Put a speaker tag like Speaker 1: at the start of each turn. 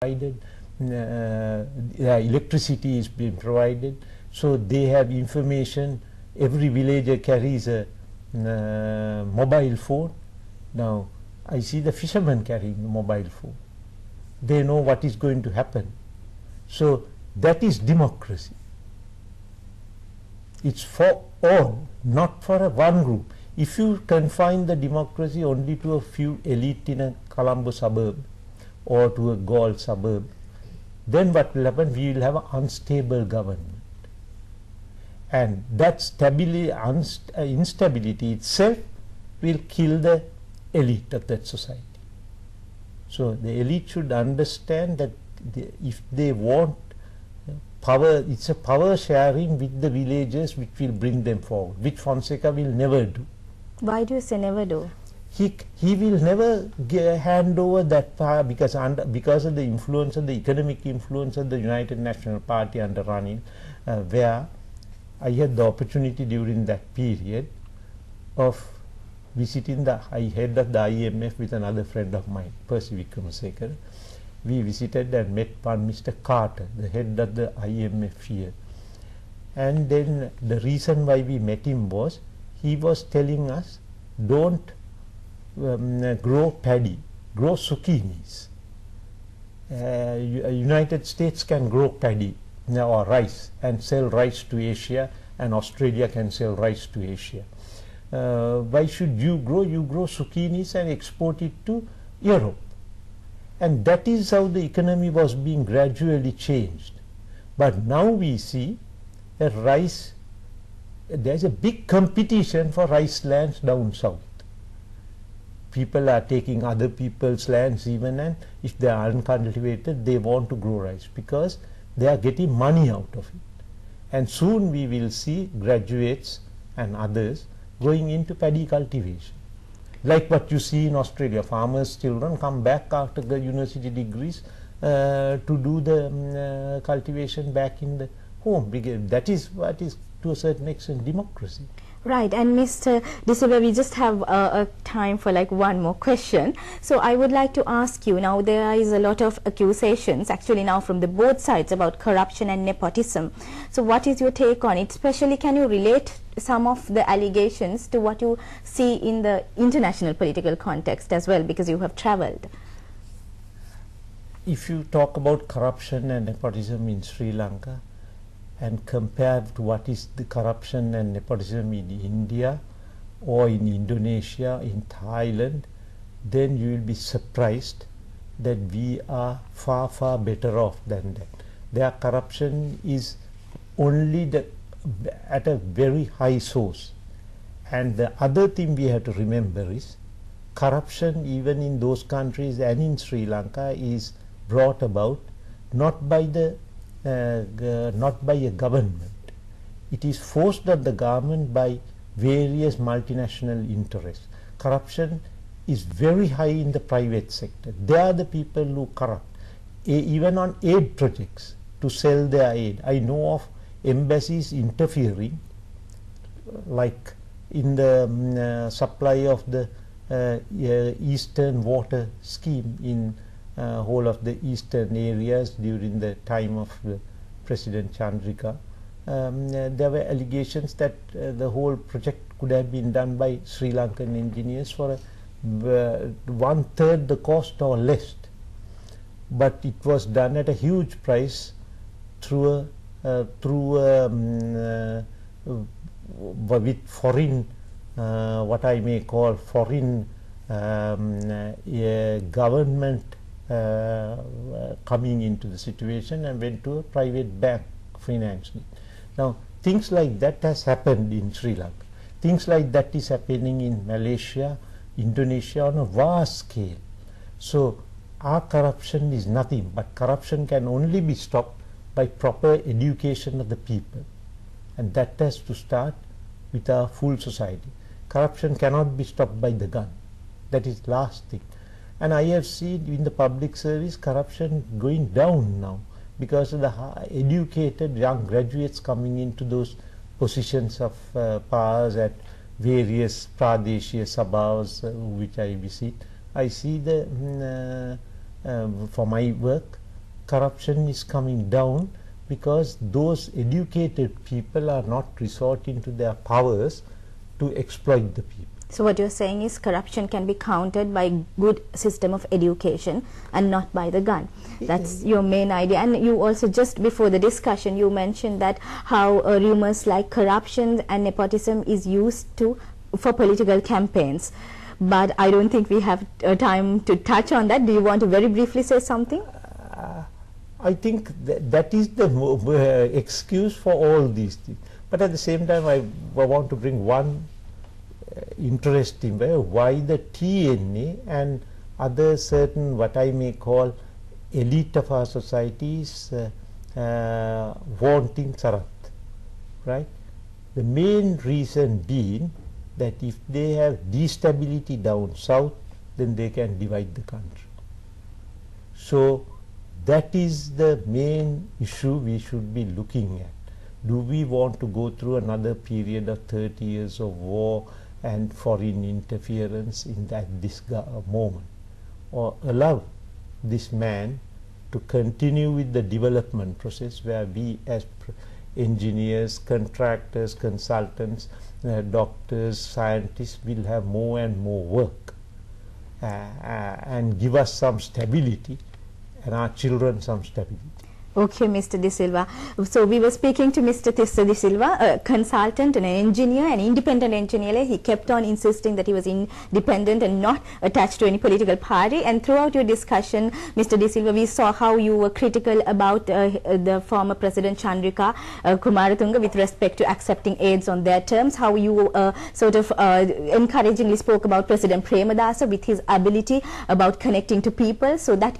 Speaker 1: provided, electricity is being provided, so they have information. Every villager carries a mobile phone. Now I see the fishermen carrying a mobile phone. They know what is going to happen. So that is democracy. It's for all, not for one group. If you confine the democracy only to a few elite in a Colombo suburb or to a Galle suburb, then what will happen? We will have an unstable government. And that instability itself will kill the elite of that society. So the elite should understand that if they want power, it's a power sharing with the villagers which will bring them forward, which Fonseca will never do.
Speaker 2: Why do you say never do?
Speaker 1: He will never hand over that power because of the influence of the economic influence of the United National Party under Ranil, where I had the opportunity during that period of visiting the head of the IMF with another friend of mine, Percy Vikramasekara. We visited and met one Mr. Carter, the head of the IMF here. And then the reason why we met him was, he was telling us, don't grow paddy, grow zucchinis. United States can grow paddy or rice and sell rice to Asia, and Australia can sell rice to Asia. Why should you grow? You grow zucchinis and export it to Europe. And that is how the economy was being gradually changed. But now we see that rice, there is a big competition for rice lands down south. People are taking other people's lands even, and if they are uncultivated, they want to grow rice because they are getting money out of it. And soon we will see graduates and others going into paddy cultivation. Like what you see in Australia, farmers' children come back after the university degrees to do the cultivation back in the home, because that is what is to a certain extent democracy.
Speaker 2: Right, and Mr. De Silva, we just have a time for like one more question. So I would like to ask you, now there is a lot of accusations actually now from the both sides about corruption and nepotism. So what is your take on it? Especially, can you relate some of the allegations to what you see in the international political context as well, because you have traveled?
Speaker 1: If you talk about corruption and nepotism in Sri Lanka, and compare to what is the corruption and nepotism in India or in Indonesia, in Thailand, then you will be surprised that we are far, far better off than that. Their corruption is only at a very high source. And the other thing we have to remember is, corruption even in those countries and in Sri Lanka is brought about not by a government. It is forced on the government by various multinational interests. Corruption is very high in the private sector. They are the people who corrupt, even on aid projects to sell their aid. I know of embassies interfering, like in the supply of the Eastern Water Scheme in whole of the eastern areas during the time of the President Chandrika. There were allegations that the whole project could have been done by Sri Lankan engineers for one-third the cost or less, but it was done at a huge price through with foreign, what I may call foreign government coming into the situation, and went to a private bank financing. Now things like that has happened in Sri Lanka. Things like that is happening in Malaysia, Indonesia on a vast scale. So our corruption is nothing, but corruption can only be stopped by proper education of the people, and that has to start with our full society. Corruption cannot be stopped by the gun. That is last thing. And I have seen in the public service corruption going down now because of the educated young graduates coming into those positions of powers at various Pradeshia Sabhas which I visit. I see the for my work, corruption is coming down because those educated people are not resorting to their powers to exploit the people.
Speaker 2: So what you're saying is corruption can be countered by good system of education and not by the gun. That's your main idea. And you also, just before the discussion, you mentioned that how rumors like corruption and nepotism is used for political campaigns. But I don't think we have time to touch on that. Do you want to very briefly say something?
Speaker 1: I think that is the excuse for all these things. But at the same time, I want to bring one interesting way why the TNA and other certain what I may call elite of our societies wanting Sarath, right? The main reason being that if they have destability down south, then they can divide the country. So that is the main issue we should be looking at. Do we want to go through another period of 30 years of war and foreign interference in this moment, or allow this man to continue with the development process where we as engineers, contractors, consultants, doctors, scientists will have more and more work and give us some stability and our children some stability.
Speaker 2: Okay, Mr. De Silva. So we were speaking to Mr. Tissa De Silva, a consultant and an engineer, an independent engineer. He kept on insisting that he was independent and not attached to any political party. And throughout your discussion, Mr. De Silva, we saw how you were critical about the former President Chandrika Kumaratunga with respect to accepting aids on their terms, how you sort of encouragingly spoke about President Premadasa with his ability about connecting to people. So that